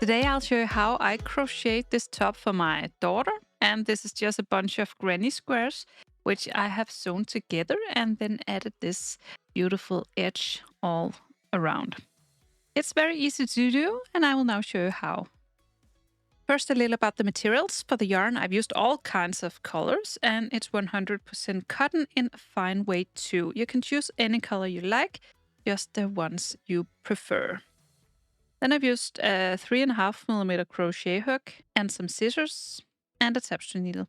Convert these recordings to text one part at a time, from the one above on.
Today I'll show you how I crocheted this top for my daughter, and this is just a bunch of granny squares which I have sewn together and then added this beautiful edge all around. It's very easy to do, and I will now show you how. First, a little about the materials. For the yarn, I've used all kinds of colors, and it's 100% cotton in a fine weight too. You can choose any color you like, just the ones you prefer. Then I've used a 3.5mm crochet hook and some scissors and a tapestry needle.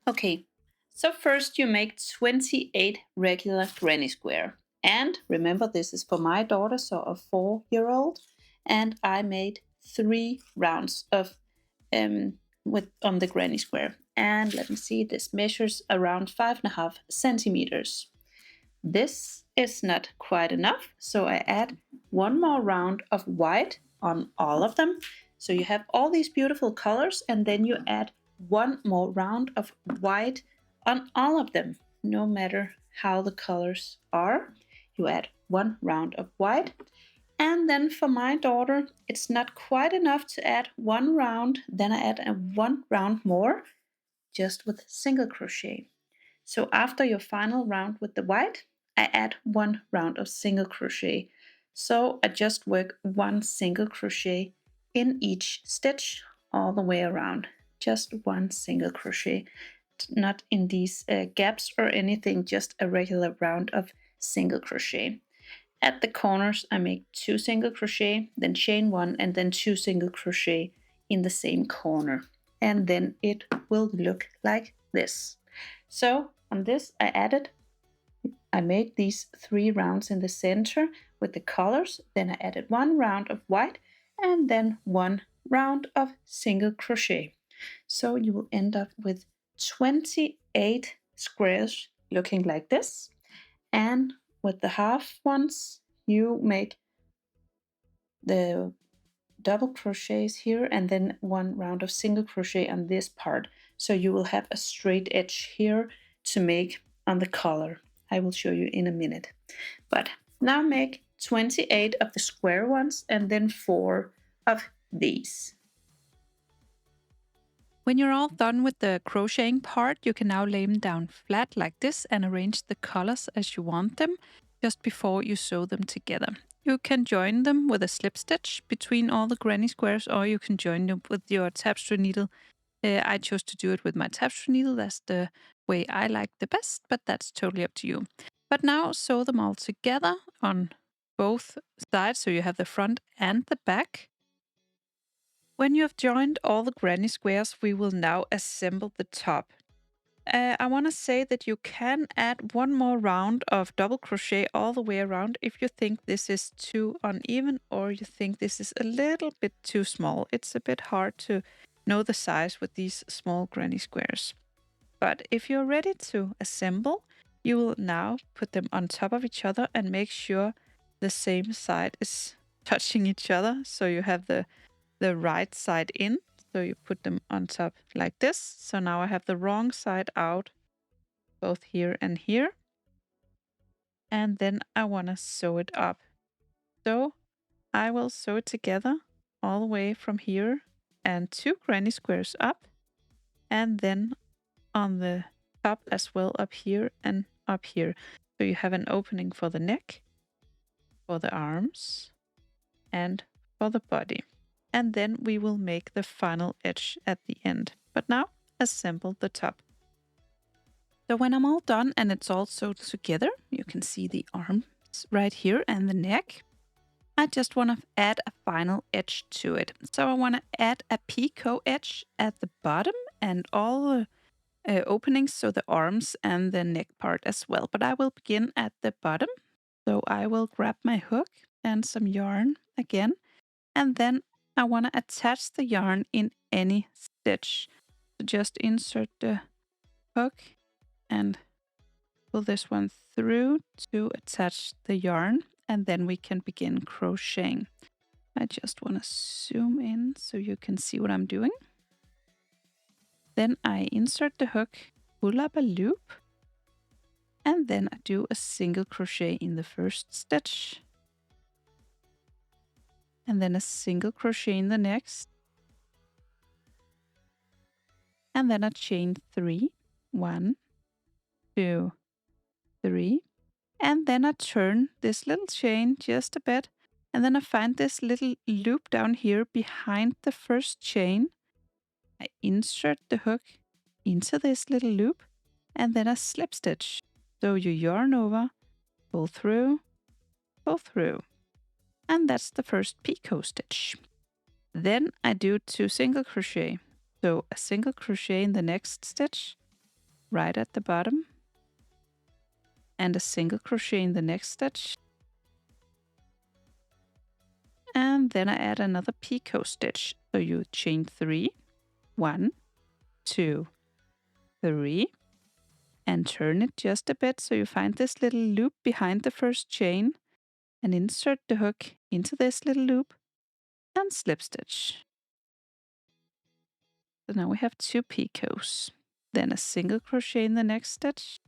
Okay, so first you make 28 regular granny square. And remember, this is for my daughter, so a 4-year-old. And I made 3 rounds of on the granny square. And let me see, this measures around 5.5 centimeters. This is not quite enough, so I add one more round of white on all of them. So you have all these beautiful colors, and then you add one more round of white on all of them, no matter how the colors are. You add one round of white. And then for my daughter, it's not quite enough to add one round. Then I add one round more, just with single crochet. So after your final round with the white, I add one round of single crochet. So I just work one single crochet in each stitch all the way around. Just one single crochet, not in these gaps or anything, just a regular round of single crochet. At the corners, I make 2 single crochet, then chain 1, and then 2 single crochet in the same corner. And then it will look like this. So on this, I made these 3 rounds in the center with the colors. Then I added 1 round of white and then 1 round of single crochet. So you will end up with 28 squares looking like this. And with the half ones, you make the double crochets here and then 1 round of single crochet on this part. So you will have a straight edge here to make on the collar. I will show you in a minute. But now make 28 of the square ones and then 4 of these. When you're all done with the crocheting part, you can now lay them down flat like this and arrange the colors as you want them just before you sew them together. You can join them with a slip stitch between all the granny squares, or you can join them with your tapestry needle. I chose to do it with my tapestry needle. That's the way I like the best, but that's totally up to you. But now sew them all together on both sides, so you have the front and the back. When you have joined all the granny squares, we will now assemble the top. I want to say that you can add one more round of double crochet all the way around if you think this is too uneven or you think this is a little bit too small. It's a bit hard to know the size with these small granny squares. But if you're ready to assemble, you will now put them on top of each other and make sure the same side is touching each other. So you have the right side in. So you put them on top like this. So now I have the wrong side out, both here and here. And then I want to sew it up. So I will sew it together all the way from here and 2 granny squares up. And then on the top as well, up here and up here. So you have an opening for the neck, for the arms, and for the body. And then we will make the final edge at the end. But now assemble the top. So when I'm all done and it's all sewed together, you can see the arms right here and the neck. I just want to add a final edge to it. So I want to add a picot edge at the bottom and all the openings, so the arms and the neck part as well. But I will begin at the bottom. So I will grab my hook and some yarn again, and then I want to attach the yarn in any stitch. So just insert the hook and pull this one through to attach the yarn, and then we can begin crocheting. I just want to zoom in so you can see what I'm doing. Then I insert the hook, pull up a loop, and then I do a single crochet in the first stitch. and then a single crochet in the next, and then a chain 3. 1, 2, 3, and then I turn this little chain just a bit, and then I find this little loop down here behind the first chain. I insert the hook into this little loop, and then I slip stitch. So you yarn over, pull through, and that's the first picot stitch. Then I do 2 single crochet. So a single crochet in the next stitch, right at the bottom, and a single crochet in the next stitch, and then I add another picot stitch. So you chain 3, 1, 2, 3, and turn it just a bit so you find this little loop behind the first chain, and insert the hook into this little loop and slip stitch. So now we have 2 picots. Then a single crochet in the next stitch.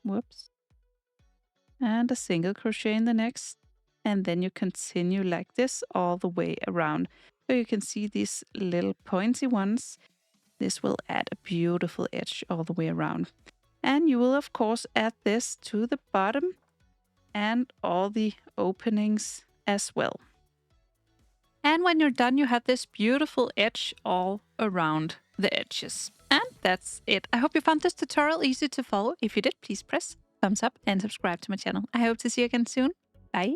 Whoops. And a single crochet in the next. And then you continue like this all the way around. So you can see these little pointy ones. This will add a beautiful edge all the way around. And you will, of course, add this to the bottom and all the openings as well. And when you're done, you have this beautiful edge all around the edges. And that's it. I hope you found this tutorial easy to follow. If you did, please press thumbs up and subscribe to my channel. I hope to see you again soon. Bye.